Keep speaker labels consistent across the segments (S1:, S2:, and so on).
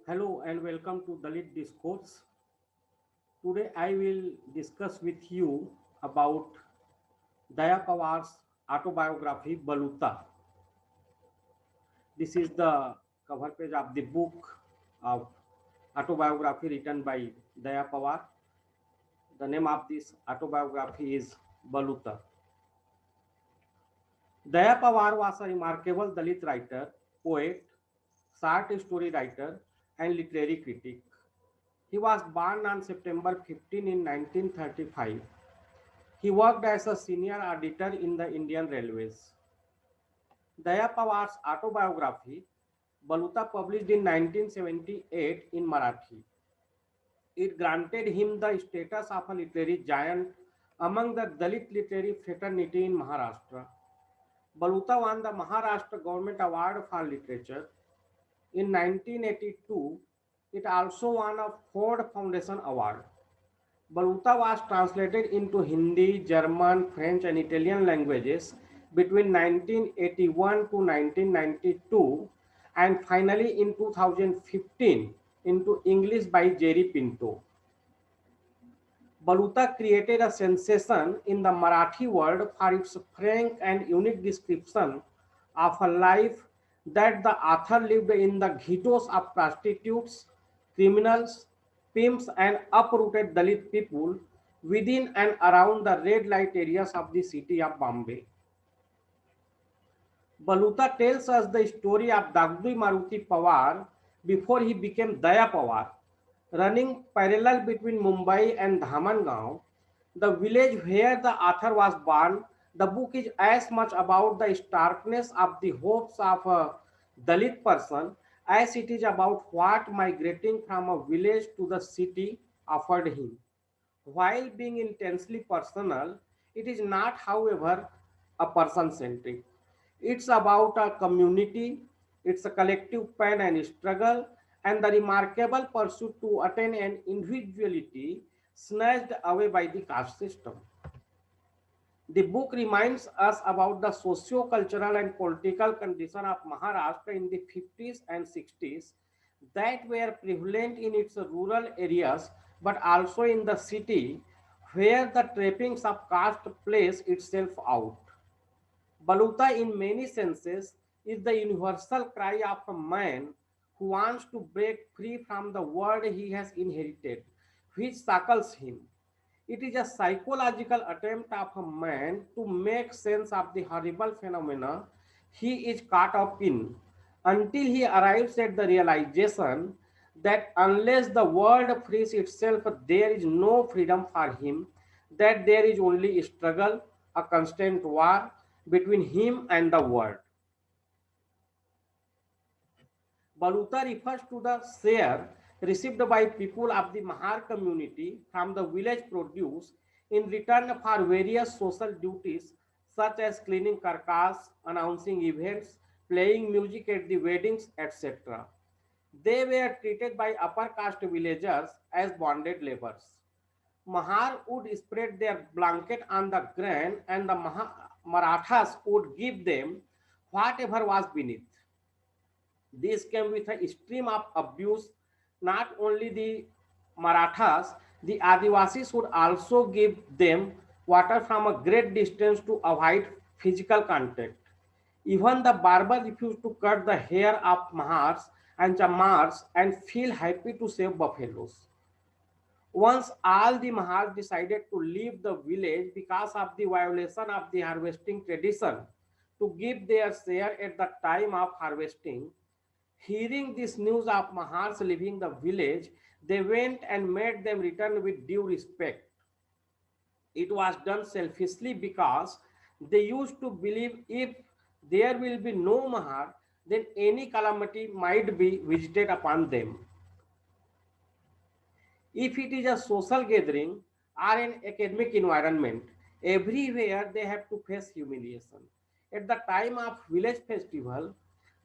S1: Hello and welcome to Dalit Discourse. Today I will discuss with you about Daya Pawar's autobiography Baluta. This is the cover page of the book of autobiography written by Daya Pawar. The name of this autobiography is Baluta. Daya Pawar was a remarkable Dalit writer, poet, short story writer, and literary critic. He was born on September 15 in 1935. He worked as a senior auditor in the Indian Railways. Daya Pawar's autobiography, Baluta, published in 1978 in Marathi. It granted him the status of a literary giant among the Dalit literary fraternity in Maharashtra. Baluta won the Maharashtra Government Award for Literature. In 1982, it also won a Ford Foundation Award. Baluta was translated into Hindi, German, French, and Italian languages between 1981 to 1992, and finally in 2015 into English by Jerry Pinto. Baluta created a sensation in the Marathi world for its frank and unique description of a life that the author lived in the ghettos of prostitutes, criminals, pimps, and uprooted Dalit people within and around the red light areas of the city of Bombay. Baluta tells us the story of Dagdui Maruti Pawar before he became Daya Pawar, running parallel between Mumbai and Dhamangao, the village where the author was born. The book is as much about the starkness of the hopes of a Dalit person as it is about what migrating from a village to the city offered him. While being intensely personal, it is not, however, a person centric. It's about a community, it's a collective pain and struggle, and the remarkable pursuit to attain an individuality snatched away by the caste system. The book reminds us about the socio-cultural and political condition of Maharashtra in the 50s and 60s that were prevalent in its rural areas but also in the city where the trappings of caste plays itself out. Baluta, in many senses, is the universal cry of a man who wants to break free from the world he has inherited, which shackles him. It is a psychological attempt of a man to make sense of the horrible phenomena he is caught up in until he arrives at the realization that unless the world frees itself, there is no freedom for him, that there is only struggle, a constant war between him and the world. Baluta refers to the share received by people of the Mahar community from the village produce in return for various social duties such as cleaning carcass, announcing events, playing music at the weddings, etc. They were treated by upper caste villagers as bonded laborers. Mahar would spread their blanket on the ground and the Marathas would give them whatever was beneath. This came with a stream of abuse. Not only the Marathas, the Adivasis would also give them water from a great distance to avoid physical contact. Even the barber refused to cut the hair of Mahars and Chamars and feel happy to save buffaloes. Once all the Mahars decided to leave the village because of the violation of the harvesting tradition to give their share at the time of harvesting, hearing this news of Mahars leaving the village, they went and made them return with due respect. It was done selfishly because they used to believe if there will be no Mahar, then any calamity might be visited upon them. If it is a social gathering or an academic environment, everywhere they have to face humiliation. At the time of village festival,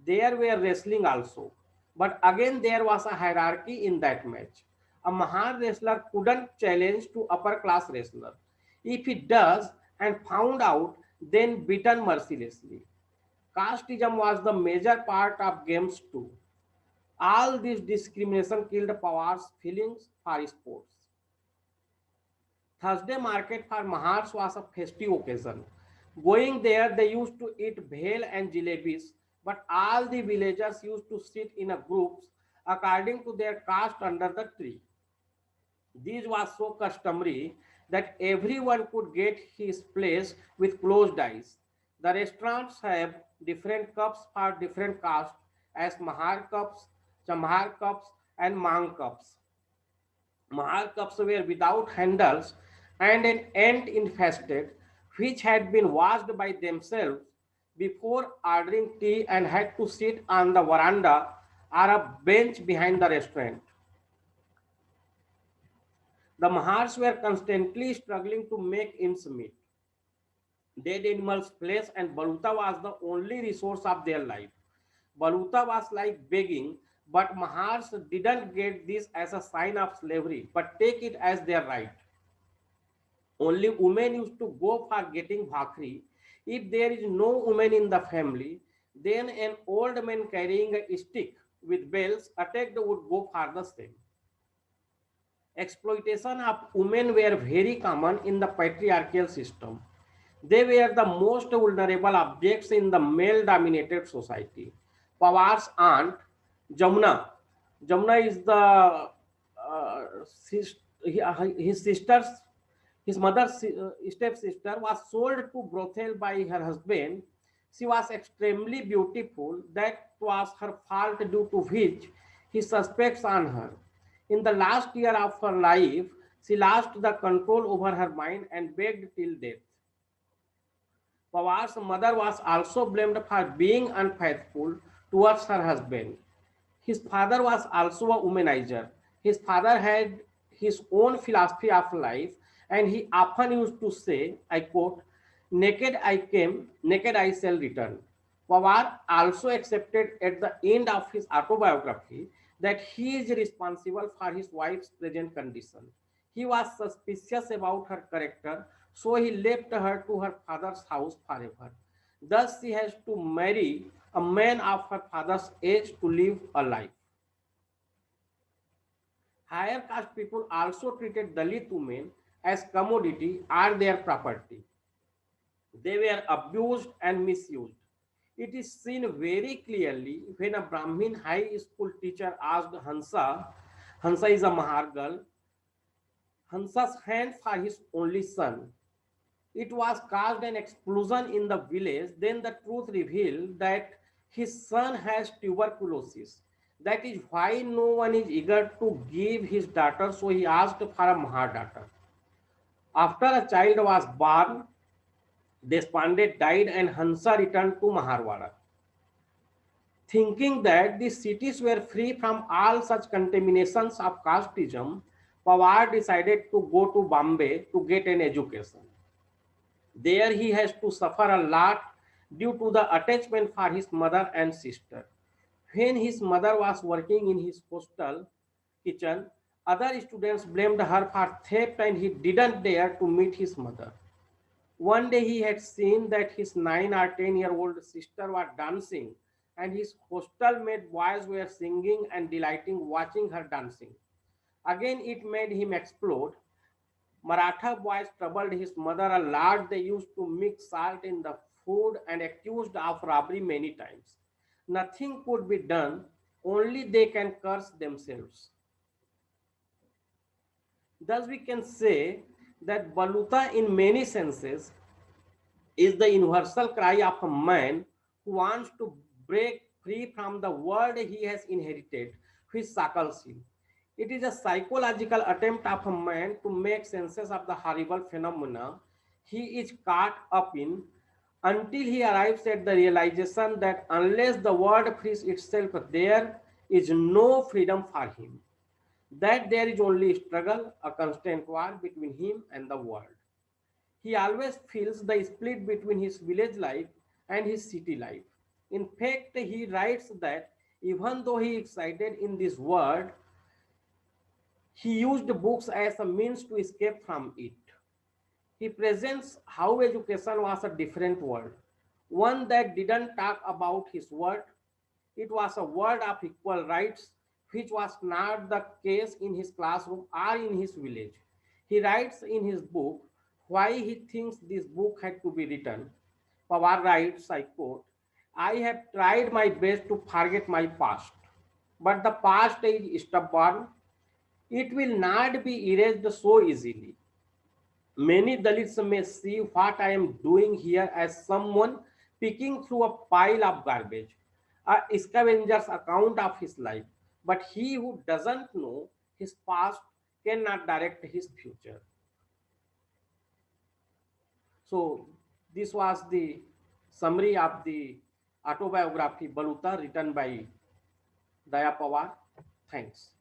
S1: there were wrestling also. But again, there was a hierarchy in that match. A Mahar wrestler couldn't challenge to upper class wrestler. If he does and found out, then beaten mercilessly. Casteism was the major part of games too. All this discrimination killed Pawar's feelings for sports. Thursday market for Mahars was a festive occasion. Going there, they used to eat bhel and jalebis, but all the villagers used to sit in a groups according to their caste under the tree. This was so customary that everyone could get his place with closed eyes. The restaurants have different cups for different castes as Mahar cups, Chamhar cups, and Mang cups. Mahar cups were without handles and an ant infested, which had been washed by themselves before ordering tea and had to sit on the veranda or a bench behind the restaurant. The Mahars were constantly struggling to make ends meet. Dead animals' flesh and baluta was the only resource of their life. Baluta was like begging, but Mahars didn't get this as a sign of slavery, but take it as their right. Only women used to go for getting bhakri. If there is no woman in the family, then an old man carrying a stick with bells attacked would go for the same. Exploitation of women were very common in the patriarchal system. They were the most vulnerable objects in the male dominated society. Pawar's aunt, Jamuna, Jamuna is the his sister's his mother's stepsister was sold to brothel by her husband. She was extremely beautiful. That was her fault, due to which he suspects on her. In the last year of her life, she lost the control over her mind and begged till death. Pawar's mother was also blamed for being unfaithful towards her husband. His father was also a womanizer. His father had his own philosophy of life, and he often used to say, I quote, naked I came, naked I shall return. Pawar also accepted at the end of his autobiography that he is responsible for his wife's present condition. He was suspicious about her character, so he left her to her father's house forever. Thus, she has to marry a man of her father's age to live a life. Higher caste people also treated Dalit women as commodity or their property. They were abused and misused. It is seen very clearly when a Brahmin high school teacher asked Hansa is a Mahar girl, Hansa's hand for his only son. It was caused an explosion in the village. Then the truth revealed that his son has tuberculosis. That is why no one is eager to give his daughter, so he asked for a Mahar daughter. After a child was born, Deshpande died and Hansa returned to Maharwada. Thinking that the cities were free from all such contaminations of casteism, Pawar decided to go to Bombay to get an education. There he has to suffer a lot due to the attachment for his mother and sister. When his mother was working in his hostel kitchen, other students blamed her for theft and he didn't dare to meet his mother. One day he had seen that his 9 or 10-year-old sister was dancing and his hostel mate boys were singing and delighting watching her dancing. Again, it made him explode. Maratha boys troubled his mother a lot. They used to mix salt in the food and accused of robbery many times. Nothing could be done, only they can curse themselves. Thus, we can say that Baluta, in many senses, is the universal cry of a man who wants to break free from the world he has inherited, which shackles him. It is a psychological attempt of a man to make sense of the horrible phenomena he is caught up in until he arrives at the realization that unless the world frees itself, there is no freedom for him, that there is only struggle, a constant war between him and the world. He always feels the split between his village life and his city life. In fact, he writes that even though he is excited in this world, he used books as a means to escape from it. He presents how education was a different world, one that didn't talk about his worth, It was a word of equal rights, which was not the case in his classroom or in his village. He writes in his book why he thinks this book had to be written. Pawar writes, I quote, I have tried my best to forget my past, but the past is stubborn. It will not be erased so easily. Many Dalits may see what I am doing here as someone picking through a pile of garbage, a scavenger's account of his life. But he who doesn't know his past cannot direct his future. So, this was the summary of the autobiography Baluta written by Daya Pawar. Thanks.